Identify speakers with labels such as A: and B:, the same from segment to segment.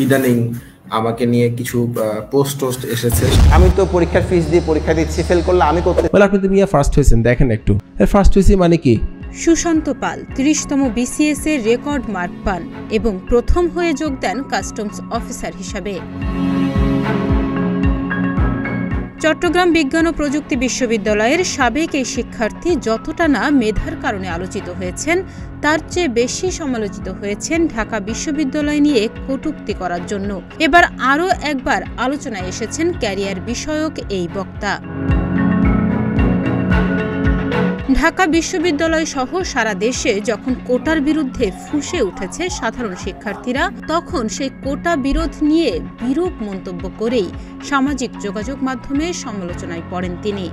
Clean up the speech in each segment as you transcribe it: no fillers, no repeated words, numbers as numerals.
A: ইদানিং আমাকে নিয়ে কিছু পোস্ট এসেছে।
B: আমি তো পরীক্ষার ফিস দিয়ে পরীক্ষা দিচ্ছি, ফেল করলে আমি করতে।
C: বলে আপনি তো মিয়া ফার্স্ট হয়েছেন, দেখেন একটু ফার্স্ট হয়েছি মানে কি।
D: সুশান্ত পাল ৩০তম বিসিএস এর রেকর্ড মার্ক পান এবং প্রথম হয়ে যোগ দেন কাস্টমস অফিসার হিসাবে। চট্টগ্রাম বিজ্ঞান ও প্রযুক্তি বিশ্ববিদ্যালয়ের সাবেক এই শিক্ষার্থী যতটা না মেধার কারণে আলোচিত হয়েছেন, তার চেয়ে বেশি সমালোচিত হয়েছেন ঢাকা বিশ্ববিদ্যালয় নিয়ে কটূক্তি করার জন্য। এবার আরও একবার আলোচনায় এসেছেন ক্যারিয়ার বিষয়ক এই বক্তা। ঢাকা বিশ্ববিদ্যালয় সহ সারা দেশে যখন কোটার বিরুদ্ধে ফুঁসে উঠেছে সাধারণ শিক্ষার্থীরা, তখন সেই কোটা বিরোধ নিয়ে বিরূপ মন্তব্য করেই সামাজিক যোগাযোগ মাধ্যমে সমালোচনায় পড়েন তিনি।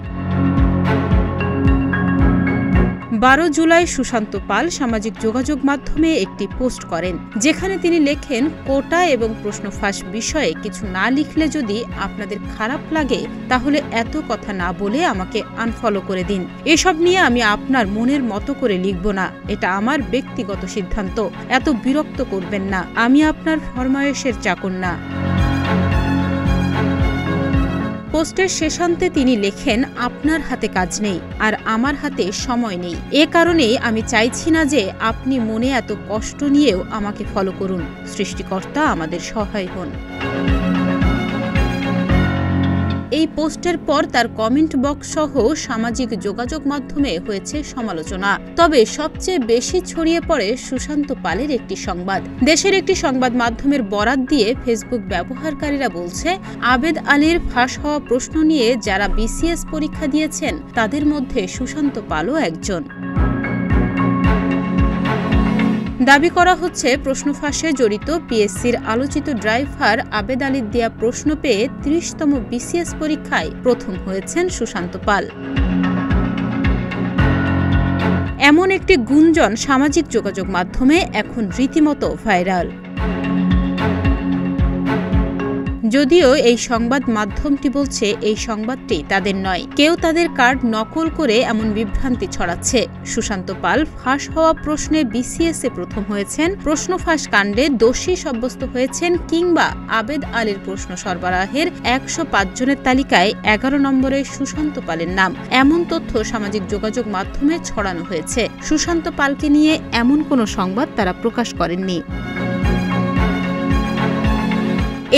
D: ১২ জুলাই সুশান্ত পাল সামাজিক যোগাযোগ মাধ্যমে একটি পোস্ট করেন, যেখানে তিনি লেখেন, কোটা এবং প্রশ্ন ফাঁস বিষয়ে কিছু না লিখলে যদি আপনাদের খারাপ লাগে তাহলে এত কথা না বলে আমাকে আনফলো করে দিন। এসব নিয়ে আমি আপনার মনের মতো করে লিখব না, এটা আমার ব্যক্তিগত সিদ্ধান্ত। এত বিরক্ত করবেন না, আমি আপনার ফরমায়েশের চাকর না। পোস্টের শেষান্তে তিনি লেখেন, আপনার হাতে কাজ নেই আর আমার হাতে সময় নেই। এ কারণেই আমি চাইছি না যে আপনি মনে এত কষ্ট নিয়েও আমাকে ফলো করুন। সৃষ্টিকর্তা আমাদের সহায় হন। এই পোস্টের পর তার কমেন্ট বক্স সহ সামাজিক যোগাযোগ মাধ্যমে হয়েছে সমালোচনা। তবে সবচেয়ে বেশি ছড়িয়ে পড়ে সুশান্ত পালের একটি সংবাদ। দেশের একটি সংবাদ মাধ্যমের বরাত দিয়ে ফেসবুক ব্যবহারকারীরা বলছে, আবেদ আলীর ফাঁস হওয়া প্রশ্ন নিয়ে যারা বিসিএস পরীক্ষা দিয়েছেন তাদের মধ্যে সুশান্ত পালও একজন। দাবি করা হচ্ছে, প্রশ্ন ফাঁসে জড়িত পিএসসির আলোচিত ড্রাইভার আবেদ আলীর দেয়া প্রশ্ন পেয়ে ৩০তম বিসিএস পরীক্ষায় প্রথম হয়েছেন সুশান্ত পাল। এমন একটি গুঞ্জন সামাজিক যোগাযোগ মাধ্যমে এখন রীতিমতো ভাইরাল। যদিও এই সংবাদ মাধ্যমটি বলছে এই সংবাদটি তাদের নয়, কেউ তাদের কার্ড নকল করে এমন বিভ্রান্তি ছড়াচ্ছে। সুশান্ত পাল ফাঁস হওয়া প্রশ্নে বিসিএস এ প্রথম হয়েছেন, প্রশ্ন ফাঁস কাণ্ডে দোষী সাব্যস্ত হয়েছেন কিংবা আবেদ আলীর প্রশ্ন সরবরাহের ১০৫ জনের তালিকায় ১১ নম্বরে সুশান্ত পালের নাম, এমন তথ্য সামাজিক যোগাযোগ মাধ্যমে ছড়ানো হয়েছে। সুশান্ত পালকে নিয়ে এমন কোনো সংবাদ তারা প্রকাশ করেননি।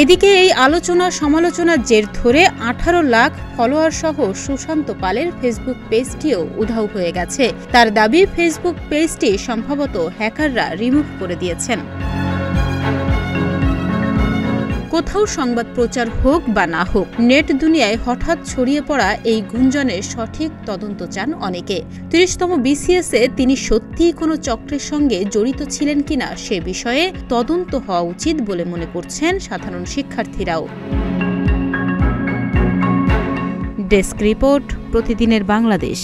D: এদিকে এই আলোচনা সমালোচনার জের ধরে ১৮ লাখ ফলোয়ার সহ সুশান্ত পালের ফেসবুক পেজটিও উধাও হয়ে গেছে। তার দাবি, ফেসবুক পেজটি সম্ভবত হ্যাকাররা রিমুভ করে দিয়েছেন। কোথাও সংবাদ প্রচার হোক বা না হোক, নেট দুনিয়ায় হঠাৎ ছড়িয়ে পড়া এই গুঞ্জনের সঠিক তদন্ত চান অনেকে। ৩০তম বিসিএসে তিনি সত্যিই কোনো চক্রের সঙ্গে জড়িত ছিলেন কিনা সে বিষয়ে তদন্ত হওয়া উচিত বলে মনে করছেন সাধারণ শিক্ষার্থীরাও। ডেস্ক রিপোর্ট, প্রতিদিনের বাংলাদেশ।